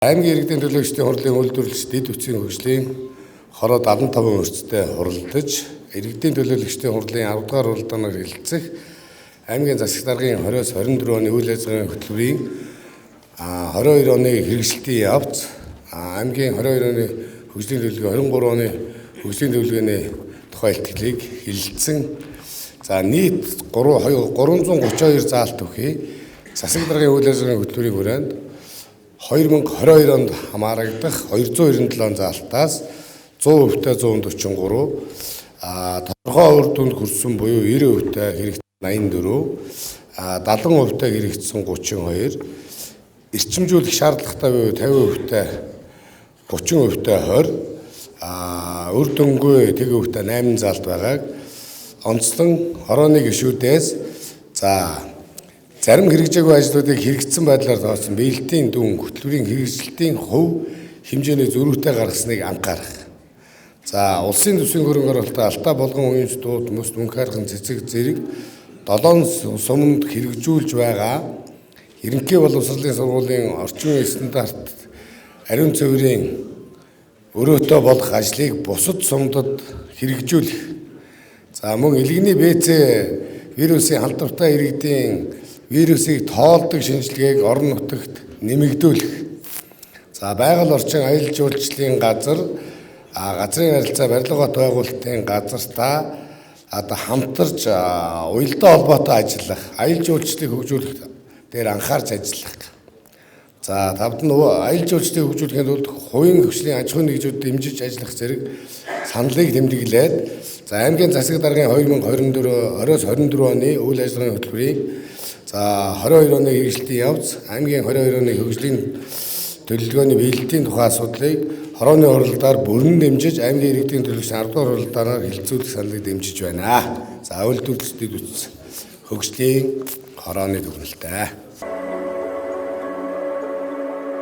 Аймгийн иргэдийн төлөөлөгчдийн хурлын үйлдвэрлэгч дэд үтсийн хөгжлийн хороо 75 өрцтэй хуралдаж, иргэдийн төлөөлөгчдийн хурлын 10 дугаар уралдаанаар хэлэлцэх аймгийн засаг даргын 20-24 оны үйл ажиллагааны хөтөлбөрийн 22 оны хэрэгжилтийн явц, аймгийн 22 оны хөгжлийн төлөвлөгөө, 23 оны хөгжлийн төлөвлөгөөний тухай илтгэлийг хэлэлцсэн. Нийт 332 заалт өгье. Засаг даргын үйл ажиллагааны хөтөлбөрийн хүрээнд 2022 онд хамаарагдах 297 заалтаас 100%-тай 143, тодорхой үр дүнд хүрсэн буюу 90%-тай хэрэгцсэн 84, 70%-тай хэрэгцсэн 32, эрчимжүүлэх шаардлагатай буюу 50%-тай 30%-тай 20, үр дүнгүй тэг-өвтэй 8 заалт байгааг онцлон хорооны гишүүдээс зарим хэрэгжээгүй ажлуудыг хэрэгжсэн байдлаар тооцсон биелэлтийн дүн хөтөлбөрийн хэрэгжилтийн хувь хэмжээний зөрүүтэй гаргасныг анхаарах. Улсын төсвийн хөрөнгө оруулалтаа алтаа болгон уянч дууд мөс мөнгө харган цэцэг зэрэг 7 суманд хэрэгжүүлж байгаа ерөнхий боловсролын сургуулийн орчин үеийн стандарт ариун цэврийн өрөөтэй болох ажлыг бусад сумдад хэрэгжүүлэх. Мөн илгэний БЦ вирусын халдвартай иргэдийн вирусыг тоолдог шинжилгээг орон нутагт нэмэгдүүлэх. Байгаль орчин аялал жуулчлалын газар, газрын харилцаа барилгын байгуулалтын газартаа хамтарч уялдаа холбоотой ажиллах, аялал жуулчлалыг хөгжүүлэх дээр анхаарч ажиллах. Тавд нь аялал жуулчлалыг хөгжүүлэхийн тулд хувийн хөгжлийн аж ахуйн нэгжүүд дэмжиж ажиллах зэрэг саналыг тэмдэглээд аймгийн засаг даргын 2024 оны үйл ажиллагааны хөтөлбөрийн 22 оны хэрэгжилтийн явц, аймгийн 22 оны хөгжлийн төлөвлөгөөний биелэлтийн тухай асуудлыг хорооны уралдаар бүрэн дэмжиж аймгийн иргэдийн төлөөлөгч 10 дугаар уралдаанаар хэлэлцүүлэх саналыг дэмжиж байна. Үйлдвэрлэгчдийн хөгжлийн хорооны төгнөлтэй.